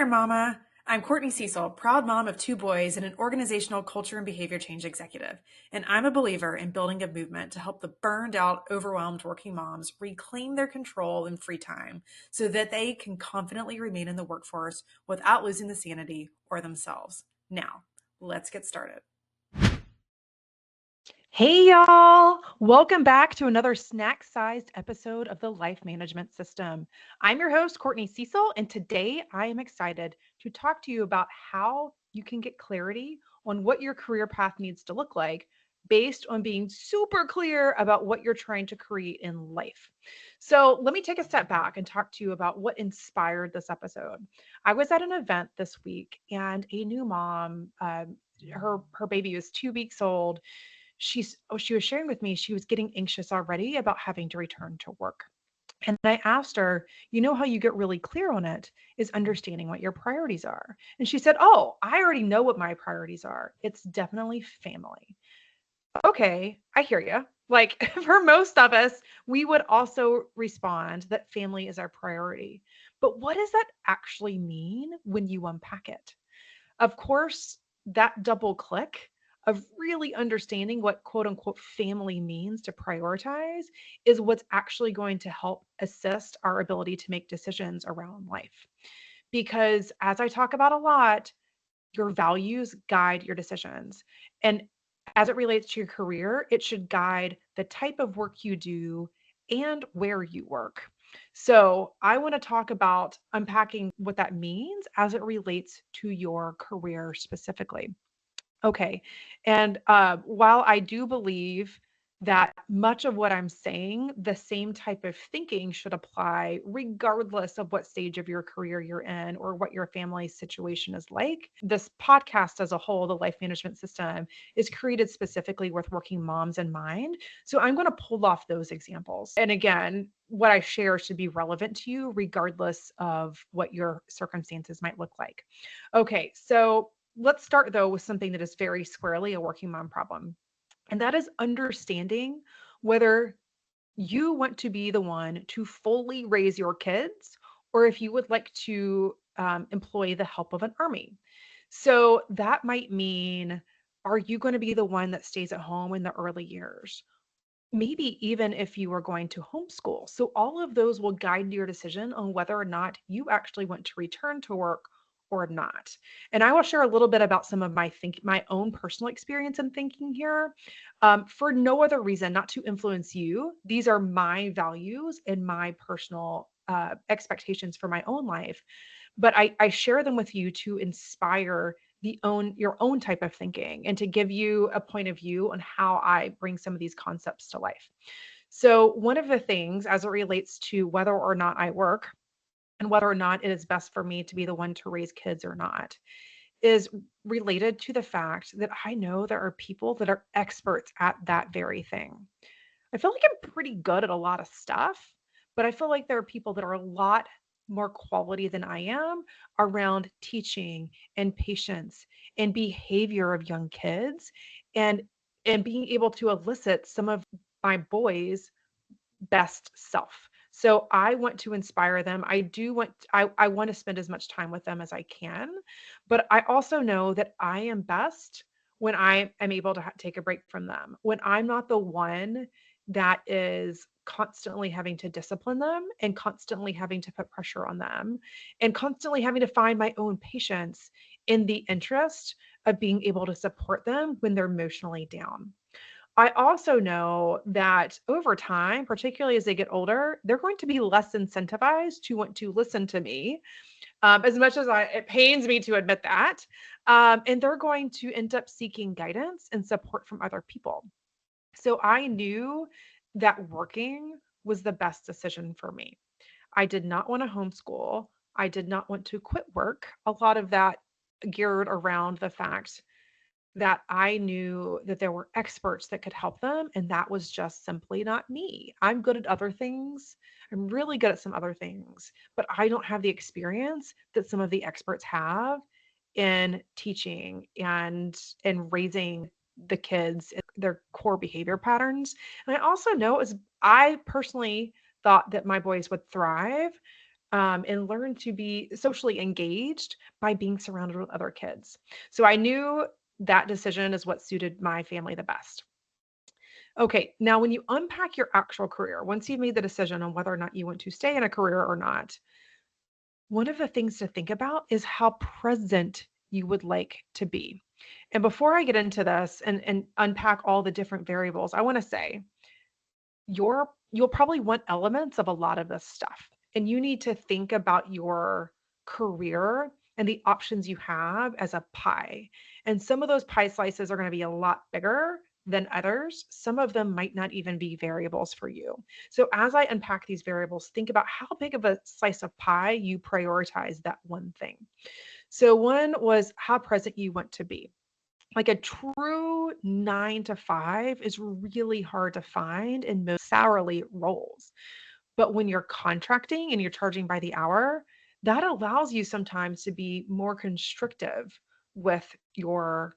Mama. I'm Courtney Cecil, proud mom of two boys and an organizational culture and behavior change executive. And I'm a believer in building a movement to help the burned out, overwhelmed working moms reclaim their control and free time so that they can confidently remain in the workforce without losing the sanity or themselves. Now, let's get started. Hey, y'all. Welcome back to another snack sized episode of the Life Management System. I'm your host, Courtney Cecil, and today I am excited to talk to you about how you can get clarity on what your career path needs to look like based on being super clear about what you're trying to create in life. So, let me take a step back and talk to you about what inspired this episode. I was at an event this week, and a new mom, her baby was 2 weeks old. She was sharing with me she was getting anxious already about having to return to work. And I asked her, you know how you get really clear on it is understanding what your priorities are. And she said, oh, I already know what my priorities are. It's definitely family. Okay, I hear you. Like for most of us, we would also respond that family is our priority. But what does that actually mean when you unpack it? Of course, that double click of really understanding what quote unquote family means to prioritize is what's actually going to help assist our ability to make decisions around life. Because as I talk about a lot, your values guide your decisions. And as it relates to your career, it should guide the type of work you do and where you work. So, I want to talk about unpacking what that means as it relates to your career specifically. Okay. And while I do believe that much of what I'm saying, the same type of thinking should apply regardless of what stage of your career you're in or what your family situation is like. This podcast as a whole, the Life Management System, is created specifically with working moms in mind. So I'm going to pull off those examples. And again, what I share should be relevant to you regardless of what your circumstances might look like. Okay. So let's start though with something that is very squarely a working mom problem. And that is understanding whether you want to be the one to fully raise your kids or if you would like to employ the help of an army. So that might mean, are you going to be the one that stays at home in the early years? Maybe even if you are going to homeschool. So all of those will guide your decision on whether or not you actually want to return to work or not. And I will share a little bit about some of my own personal experience in thinking here, for no other reason, not to influence you. These are my values and my personal expectations for my own life, but I share them with you to inspire your own type of thinking and to give you a point of view on how I bring some of these concepts to life. So one of the things as it relates to whether or not I work and whether or not it is best for me to be the one to raise kids or not is related to the fact that I know there are people that are experts at that very thing. I feel like I'm pretty good at a lot of stuff, but I feel like there are people that are a lot more quality than I am around teaching and patience and behavior of young kids and and being able to elicit some of my boys' best self. So I want to inspire them. I want to spend as much time with them as I can, but I also know that I am best when I am able to take a break from them. When I'm not the one that is constantly having to discipline them and constantly having to put pressure on them and constantly having to find my own patience in the interest of being able to support them when they're emotionally down. I also know that over time, particularly as they get older, they're going to be less incentivized to want to listen to me, as much as it pains me to admit that. And they're going to end up seeking guidance and support from other people. So I knew that working was the best decision for me. I did not want to homeschool. I did not want to quit work. A lot of that geared around the fact that I knew that there were experts that could help them, and that was just simply not me. I'm good at other things. I'm really good at some other things, but I don't have the experience that some of the experts have in teaching and raising the kids and their core behavior patterns. And I also know is I personally thought that my boys would thrive and learn to be socially engaged by being surrounded with other kids. So I knew that decision is what suited my family the best. Okay, now when you unpack your actual career, once you've made the decision on whether or not you want to stay in a career or not, one of the things to think about is how present you would like to be. And before I get into this and unpack all the different variables, I want to say you'll probably want elements of a lot of this stuff. And you need to think about your career and the options you have as a pie. And some of those pie slices are going to be a lot bigger than others. Some of them might not even be variables for you. So as I unpack these variables, think about how big of a slice of pie you prioritize that one thing. So one was how present you want to be. Like a true 9 to 5 is really hard to find in most hourly roles. But when you're contracting and you're charging by the hour, that allows you sometimes to be more constrictive with your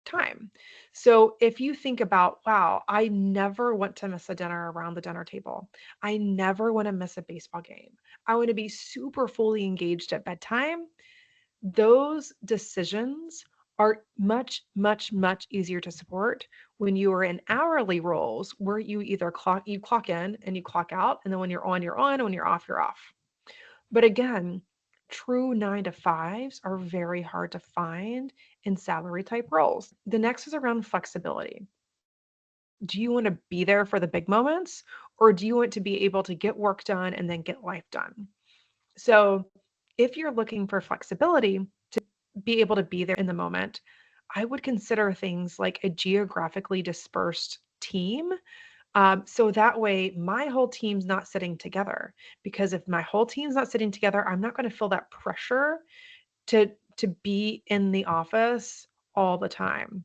time. So if you think about, wow, I never want to miss a dinner around the dinner table. I never want to miss a baseball game. I want to be super fully engaged at bedtime. Those decisions are much, much, much easier to support when you are in hourly roles where you either clock in and you clock out, and then when you're on, and when you're off. But again, true 9 to 5s are very hard to find in salary type roles. The next is around flexibility. Do you want to be there for the big moments, or do you want to be able to get work done and then get life done? So, if you're looking for flexibility to be able to be there in the moment, I would consider things like a geographically dispersed team. So that way, my whole team's not sitting together. Because if my whole team's not sitting together, I'm not going to feel that pressure to be in the office all the time.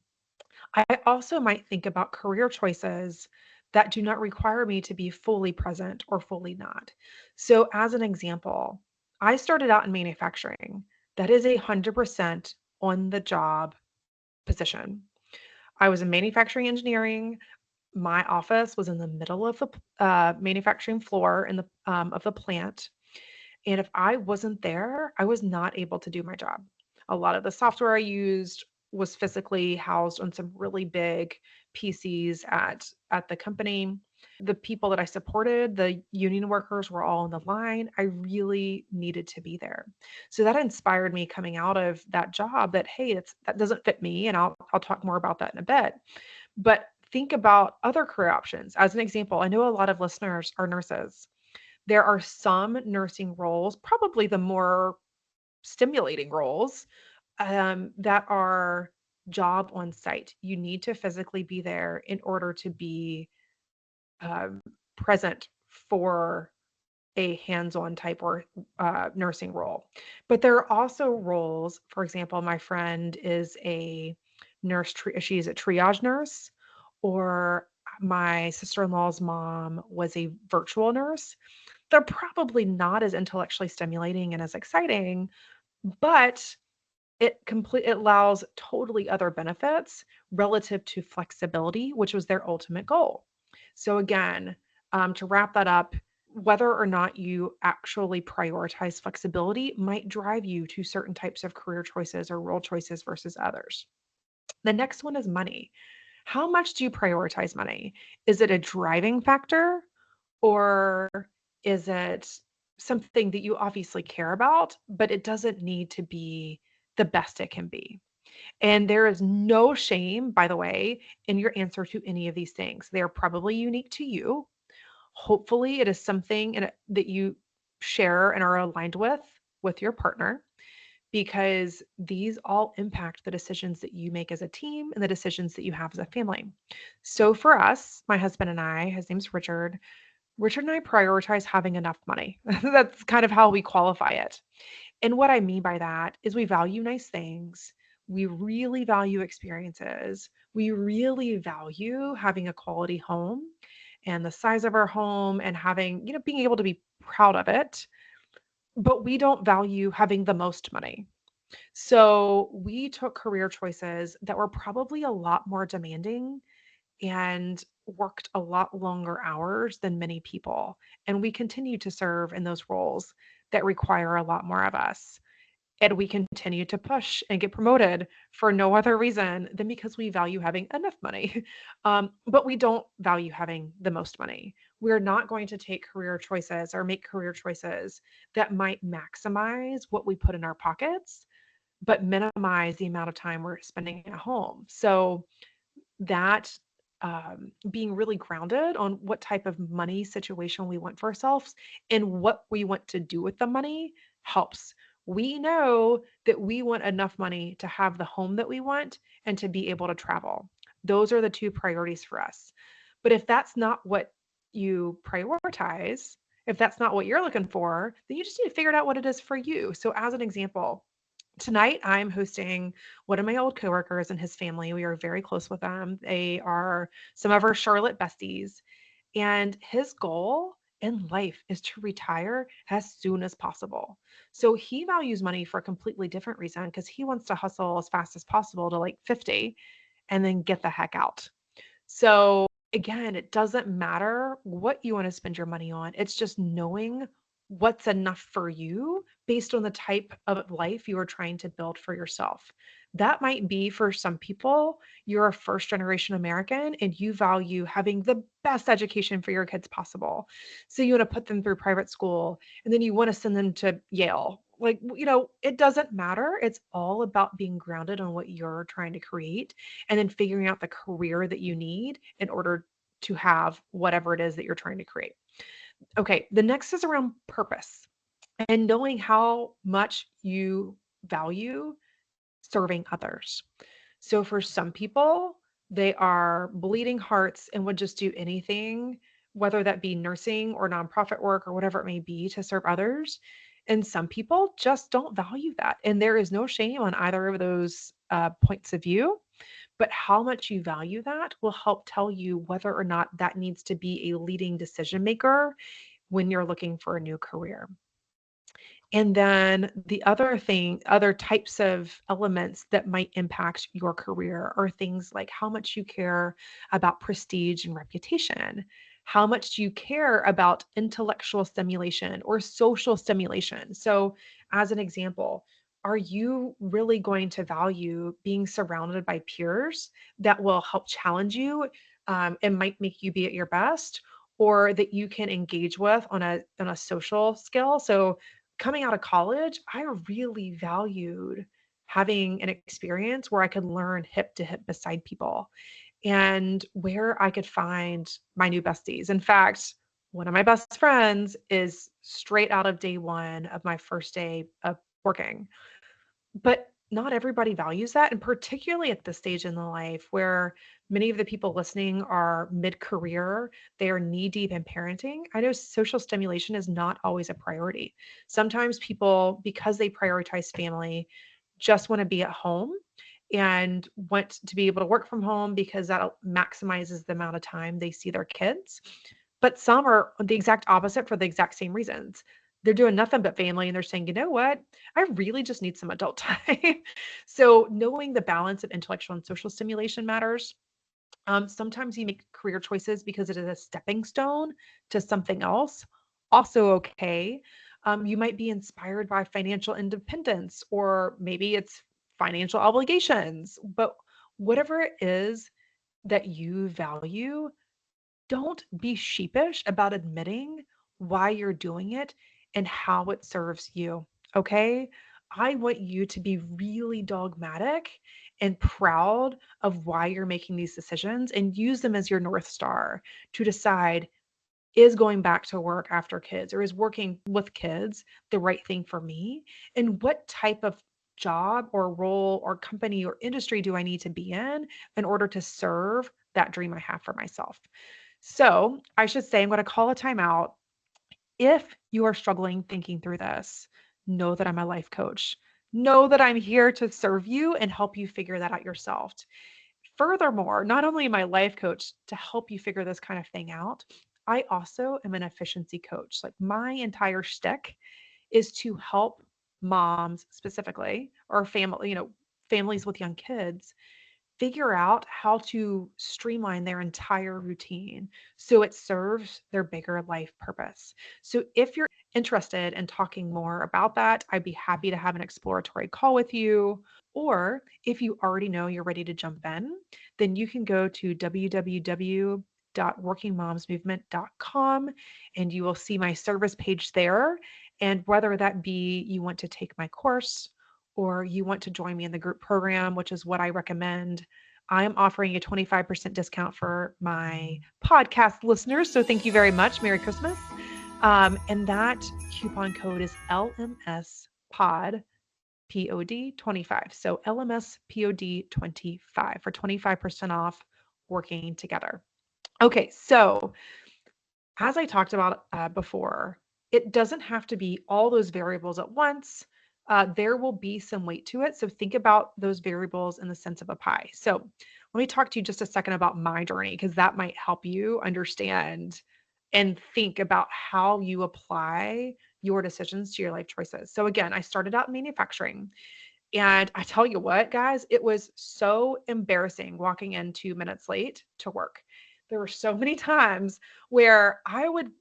I also might think about career choices that do not require me to be fully present or fully not. So, as an example, I started out in manufacturing. That is 100% on the job position. I was in manufacturing engineering. My office was in the middle of the manufacturing floor in the of the plant, and if I wasn't there, I was not able to do my job. A lot of the software I used was physically housed on some really big PCs at the company. The people that I supported, the union workers were all on the line. I really needed to be there. So that inspired me coming out of that job that hey, that doesn't fit me, and I'll talk more about that in a bit. But think about other career options. As an example, I know a lot of listeners are nurses. There are some nursing roles, probably the more stimulating roles, that are job on site. You need to physically be there in order to be um, present for a hands-on type or nursing role. But there are also roles, for example, my friend is a she's a triage nurse, or my sister-in-law's mom was a virtual nurse. They're probably not as intellectually stimulating and as exciting, but it allows totally other benefits relative to flexibility, which was their ultimate goal. So again, to wrap that up, whether or not you actually prioritize flexibility might drive you to certain types of career choices or role choices versus others. The next one is money. How much do you prioritize money? Is it a driving factor, or is it something that you obviously care about, but it doesn't need to be the best it can be? And there is no shame, by the way, in your answer to any of these things. They are probably unique to you. Hopefully, it is something that you share and are aligned with your partner, because these all impact the decisions that you make as a team and the decisions that you have as a family. So for us, my husband and I, his name's Richard. Richard and I prioritize having enough money. That's kind of how we qualify it. And what I mean by that is we value nice things. We really value experiences. We really value having a quality home and the size of our home and having, being able to be proud of it. But we don't value having the most money. So we took career choices that were probably a lot more demanding and worked a lot longer hours than many people. And we continue to serve in those roles. that require a lot more of us. And we continue to push and get promoted for no other reason than because we value having enough money. But we don't value having the most money. We're not going to take career choices or make career choices that might maximize what we put in our pockets, but minimize the amount of time we're spending at home. So that being really grounded on what type of money situation we want for ourselves and what we want to do with the money helps. We know that we want enough money to have the home that we want and to be able to travel. Those are the two priorities for us. But if that's not what you prioritize, if that's not what you're looking for, then you just need to figure out what it is for you. So, as an example, tonight I'm hosting one of my old coworkers and his family. We are very close with them. They are some of our Charlotte besties. And his goal in life is to retire as soon as possible. So he values money for a completely different reason because he wants to hustle as fast as possible to like 50 and then get the heck out. So again, it doesn't matter what you want to spend your money on. It's just knowing what's enough for you based on the type of life you are trying to build for yourself. That might be for some people, you're a first generation American and you value having the best education for your kids possible. So you want to put them through private school and then you want to send them to Yale. Like, it doesn't matter. It's all about being grounded on what you're trying to create and then figuring out the career that you need in order to have whatever it is that you're trying to create. Okay, the next is around purpose and knowing how much you value serving others. So for some people, they are bleeding hearts and would just do anything, whether that be nursing or nonprofit work or whatever it may be, to serve others. And some people just don't value that. And there is no shame on either of those points of view. But how much you value that will help tell you whether or not that needs to be a leading decision maker when you're looking for a new career. And then the other thing, other types of elements that might impact your career are things like how much you care about prestige and reputation. How much do you care about intellectual stimulation or social stimulation? So, as an example, are you really going to value being surrounded by peers that will help challenge you and might make you be at your best, or that you can engage with on a social skill? So, coming out of college, I really valued having an experience where I could learn hip to hip beside people and where I could find my new besties. In fact, one of my best friends is straight out of day one of my first day of working. But not everybody values that, and particularly at this stage in the life where many of the people listening are mid-career, they are knee-deep in parenting. I know social stimulation is not always a priority. Sometimes people, because they prioritize family, just want to be at home and want to be able to work from home because that maximizes the amount of time they see their kids. But some are the exact opposite for the exact same reasons. They're doing nothing but family and they're saying, you know what? I really just need some adult time. So, knowing the balance of intellectual and social stimulation matters. Sometimes you make career choices because it is a stepping stone to something else. Also, okay. You might be inspired by financial independence, or maybe it's financial obligations. But whatever it is that you value, don't be sheepish about admitting why you're doing it and how it serves you. Okay. I want you to be really dogmatic and proud of why you're making these decisions and use them as your North Star to decide, is going back to work after kids or is working with kids the right thing for me? And what type of job or role or company or industry do I need to be in order to serve that dream I have for myself? So I should say, I'm going to call a timeout. If you are struggling thinking through this, know that I'm a life coach. Know that I'm here to serve you and help you figure that out yourself. Furthermore, not only am I a life coach to help you figure this kind of thing out, I also am an efficiency coach. Like my entire shtick is to help moms specifically or family, families with young kids figure out how to streamline their entire routine so it serves their bigger life purpose. So if you're interested in talking more about that, I'd be happy to have an exploratory call with you. Or if you already know you're ready to jump in, then you can go to www.workingmomsmovement.com and you will see my service page there. And whether that be you want to take my course or you want to join me in the group program, which is what I recommend, I am offering a 25% discount for my podcast listeners. So thank you very much. Merry Christmas. And that coupon code is LMS Pod POD 25. So LMS POD 25 for 25% off working together. Okay, so as I talked about before, it doesn't have to be all those variables at once. There will be some weight to it. So think about those variables in the sense of a pie. So let me talk to you just a second about my journey because that might help you understand and think about how you apply your decisions to your life choices. So again, I started out in manufacturing. And I tell you what, guys, it was so embarrassing walking in 2 minutes late to work. There were so many times where I would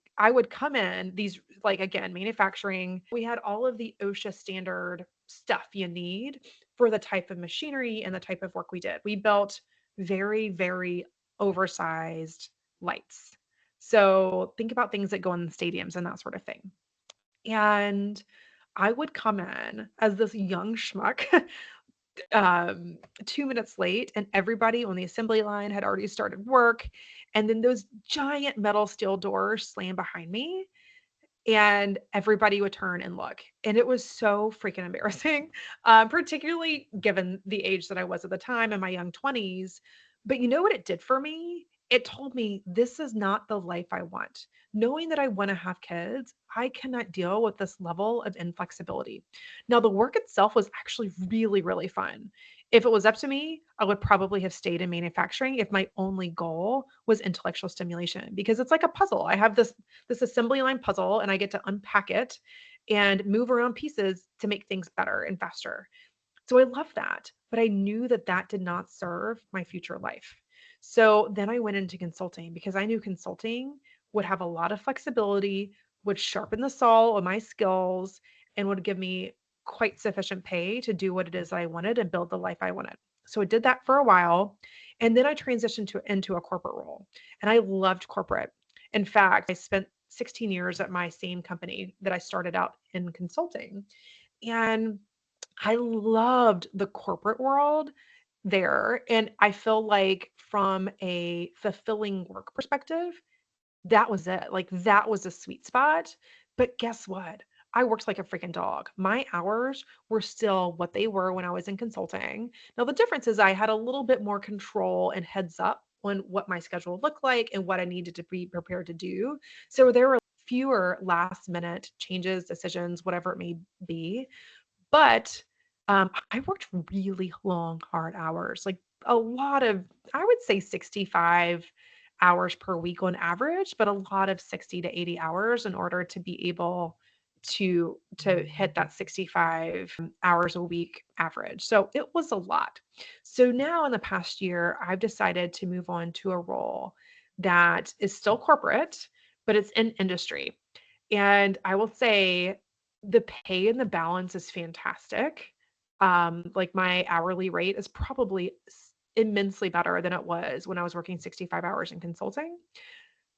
come in these like again, manufacturing. We had all of the OSHA standard stuff you need for the type of machinery and the type of work we did. We built very, very oversized lights. So think about things that go in the stadiums and that sort of thing. And I would come in as this young schmuck, 2 minutes late, and everybody on the assembly line had already started work. And then those giant metal steel doors slam behind me and everybody would turn and look. And it was so freaking embarrassing, particularly given the age that I was at the time in my young 20s. But you know what it did for me? It told me this is not the life I want. Knowing that I want to have kids, I cannot deal with this level of inflexibility. Now, the work itself was actually really, really fun. If it was up to me, I would probably have stayed in manufacturing if my only goal was intellectual stimulation because it's like a puzzle. I have this assembly line puzzle and I get to unpack it and move around pieces to make things better and faster. So I love that, but I knew that that did not serve my future life. So then I went into consulting because I knew consulting would have a lot of flexibility, would sharpen the saw of my skills, and would give me quite sufficient pay to do what it is I wanted and build the life I wanted. So I did that for a while. And then I transitioned into a corporate role. And I loved corporate. In fact, I spent 16 years at my same company that I started out in consulting. And I loved the corporate world there. And I feel like from a fulfilling work perspective, that was it. Like that was a sweet spot. But guess what? I worked like a freaking dog. My hours were still what they were when I was in consulting. Now, the difference is I had a little bit more control and heads up on what my schedule looked like and what I needed to be prepared to do. So there were fewer last minute changes, decisions, whatever it may be. But, I worked really long, hard hours, like a lot of, I would say 65 hours per week on average, but a lot of 60 to 80 hours in order to be able to hit that 65 hours a week average. So it was a lot. So now in the past year, I've decided to move on to a role that is still corporate, but it's in industry. And I will say the pay and the balance is fantastic. Like my hourly rate is probably immensely better than it was when I was working 65 hours in consulting,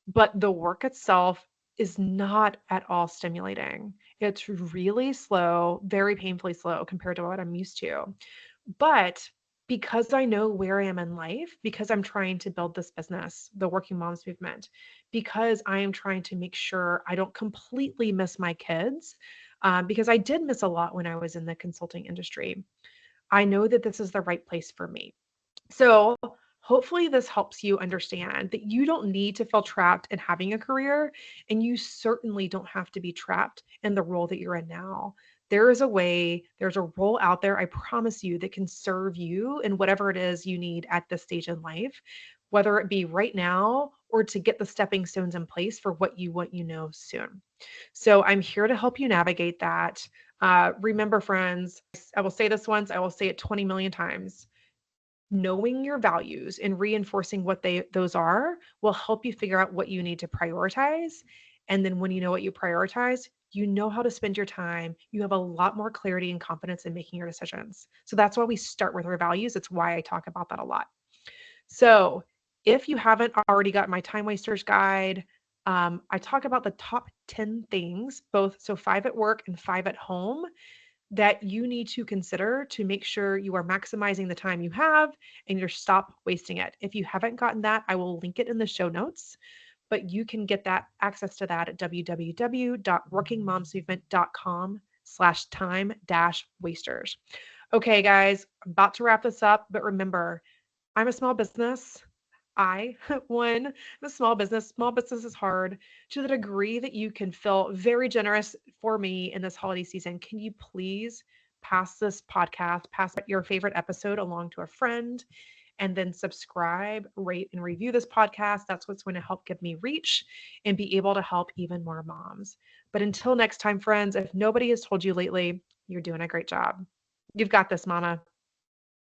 but the work itself is not at all stimulating. It's really slow, very painfully slow compared to what I'm used to. But because I know where I am in life, because I'm trying to build this business, the Working Moms Movement, because I am trying to make sure I don't completely miss my kids, because I did miss a lot when I was in the consulting industry, I know that this is the right place for me. So hopefully this helps you understand that you don't need to feel trapped in having a career, and you certainly don't have to be trapped in the role that you're in now. There is a way, there's a role out there, I promise you, that can serve you in whatever it is you need at this stage in life, whether it be right now or to get the stepping stones in place for what you want soon. So I'm here to help you navigate that. Remember, friends, I will say this once, I will say it 20 million times. Knowing your values and reinforcing what those are will help you figure out what you need to prioritize. And then when you know what you prioritize, you know how to spend your time. You have a lot more clarity and confidence in making your decisions. So that's why we start with our values. It's why I talk about that a lot. So if you haven't already got my time wasters guide, I talk about the top 10 things, both so 5 at work and 5 at home, that you need to consider to make sure you are maximizing the time you have and you're stop wasting it. If you haven't gotten that, I will link it in the show notes, but you can get that access to that at www.workingmomsmovement.com/time-wasters. Okay, guys, I'm about to wrap this up, but remember, I'm a small business. I, one, am a small business. Small business is hard. To the degree that you can feel very generous for me in this holiday season, can you please pass this podcast, pass your favorite episode along to a friend, and then subscribe, rate, and review this podcast? That's what's going to help give me reach and be able to help even more moms. But until next time, friends, if nobody has told you lately, you're doing a great job. You've got this, Mama.